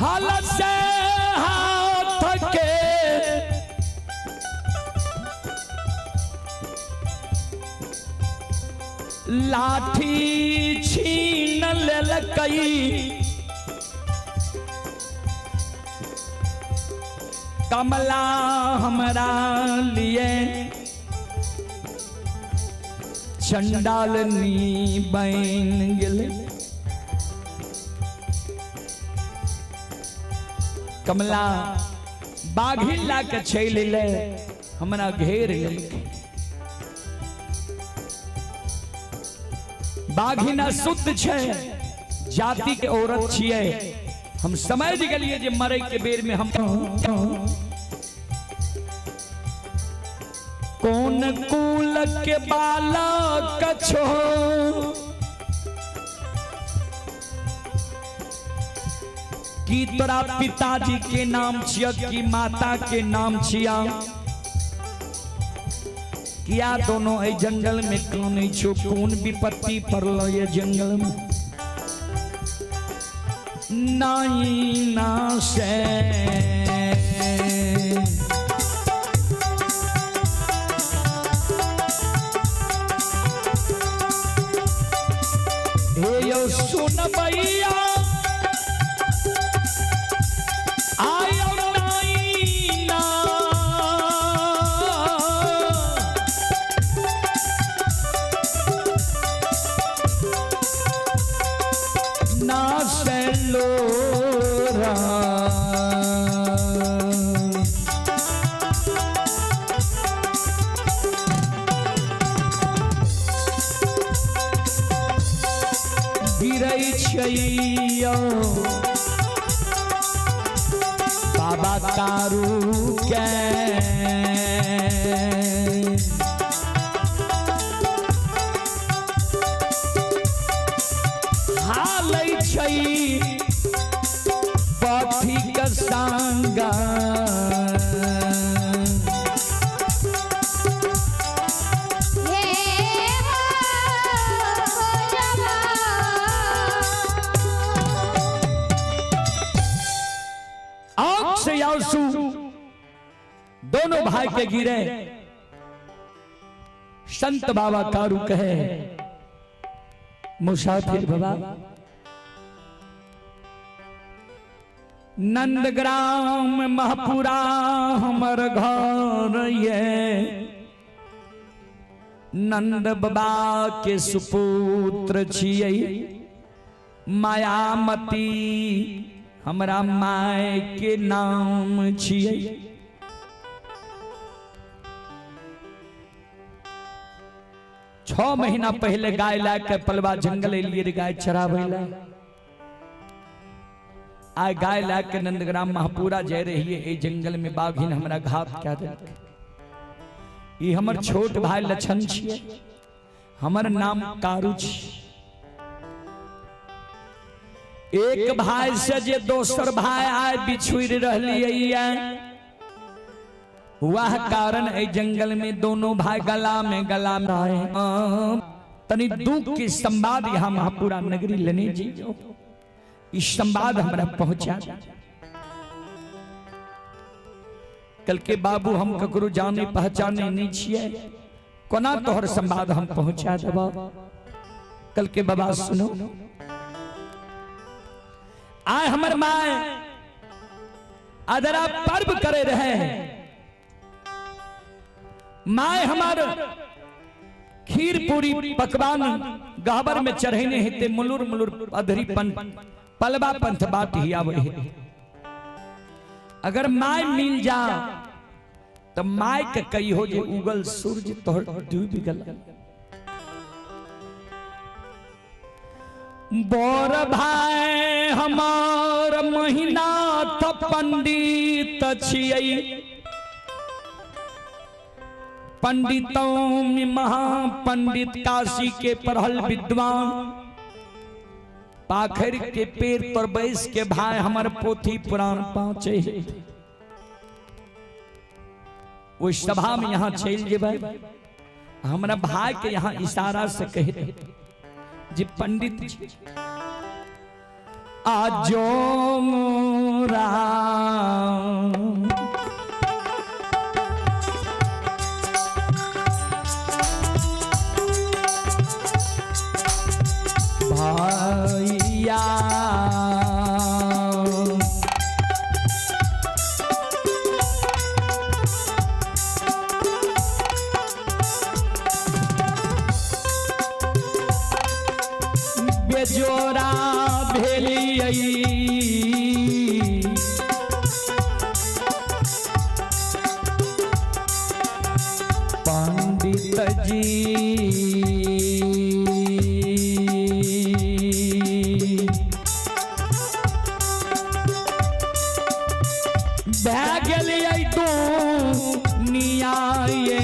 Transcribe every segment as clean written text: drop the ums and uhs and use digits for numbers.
हल से हाथ के लाठी छीन लेलकई कमला हमरा लिए चंडालनी बन गेले। कमला बाघी ला के छेल ले हमरा घेर लेलकै। बाघिना शुद्ध छै, जाति के औरत छियै। हम समझ गेलिए जे मरे के बेर में हम कौन कुल के बालक छो कि तोरा पिताजी के नाम छिया कि माता के नाम छिया। किया दोनों ए जंगल में कौन छो, कौन विपत्ति पड़लो ये जंगल में। नाई ना से हे यो सुन भैया आयो नाई ना ना से लोरा गिरई छैया बाबा तारू के हालै छै पथी के संगा। आंख से आंसू दोनों भाई के गिरे। संत बाबा कारू कहे मुसाफिर बाबा नंदग्राम महपुरा हमर घर ये। नंद बाबा के सुपुत्र छियै मायामती हमरा माय के नाम छियै। 6 महीना पहले गाय ला के पलवा जंगल एलिए गाय चराबै ला। आय गाय ला के नंदग्राम महपुरा जाय रहिए। ए जंगल में बाघिन हमरा घात क्या देलकै। ई हमर छोट भाई लछन छियै, हमर नाम कारू छी। एक भाई से जे दोसर भाई आय बिछुड़ रहलिए, वह कारण ए जंगल में दोनों भाई गला में रहे। तनी दुख की संवाद यहाँ महपुरा नगरी लेने जी इस संवाद हमरा पहुंचा। कल के बाबू हम ककरो जाने पहचाने नहीं छिए, कोना तोहर संवाद हम पहुंचा देबा। कल के बाबा सुनो, आय हमर माय अदरा पर्व करे रहे। माय हमार खीर पूरी पकवान गहबर में चढ़ेने हेते मुलुर मुलुर अधरी पलवा पंथ बात ही आवे है। अगर माय मिल जा तो माय के कही हो जे उगल सूरज तोहर डूब गल। बोर भाई हमार महीना तो पंडित छियै। पंडितों में महापंडित काशी के पढ़ल विद्वान। पाखर के पेड़ पर बैस के भाई हमार पोथी पुराण पाँचे। वो सभा में यहाँ चल जेबै, हमारा भाई के यहाँ इशारा से कहे जी पंडित आजो राम। भैया बेजोरा भेलियै पंडित जी भए गेलियै दुनिया ये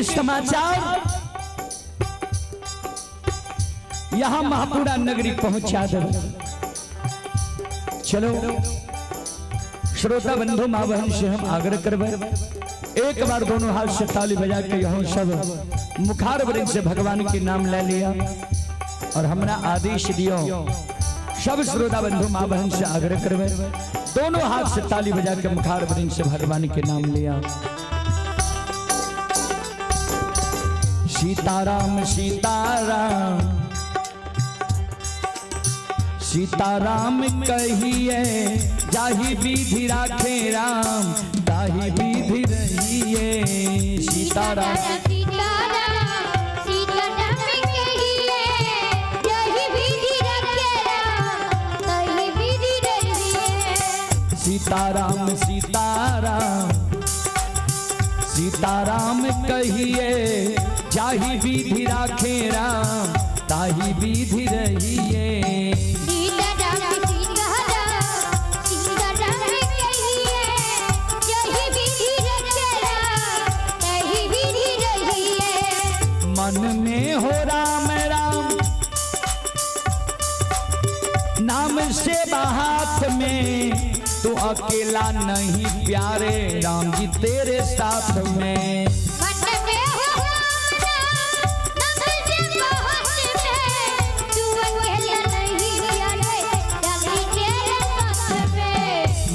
समाचार यहां महापुरा नगरी पहुंचा दो। चलो श्रोता बंधु मां बहन से हम आग्रह करबे एक बार दोनों हाथ से ताली बजा के यहाँ सब मुखार वृंद से भगवान के नाम ले लिया और हमरा आदेश दियो। सब श्रोता बंधु मां बहन से आग्रह करबे दोनों हाथ से ताली बजा के मुखार वृंद से भगवान के नाम लिया। सीताराम सीताराम सीताराम कहिए जाहि विधि राखे राम ताहि विधि रहिए। सीताराम सीताराम सीताराम सीताराम कहिए जाहि विधि राखे राम ताहि विधि रहिए। मन में हो राम राम नाम से हाथ में तू अकेला नहीं प्यारे राम जी तेरे साथ में।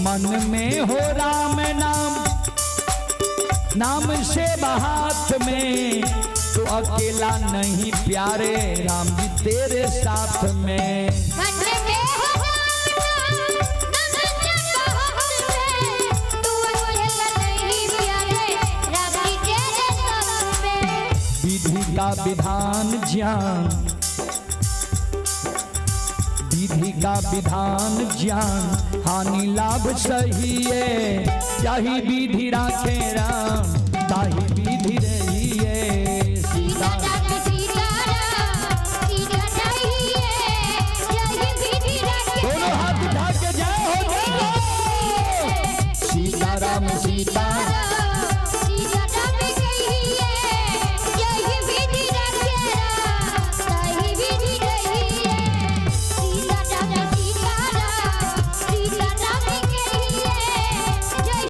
मन में हो राम नाम नाम से हाथ में तो अकेला नहीं प्यारे राम जी तेरे साथ में। विधि का विधान ज्ञान विधि का विधान ज्ञान हानि लाभ सही है यही विधि राखे राम ताहि विधि रहिए। दोनों हाथ उठा के जय हो सीताराम सीताराम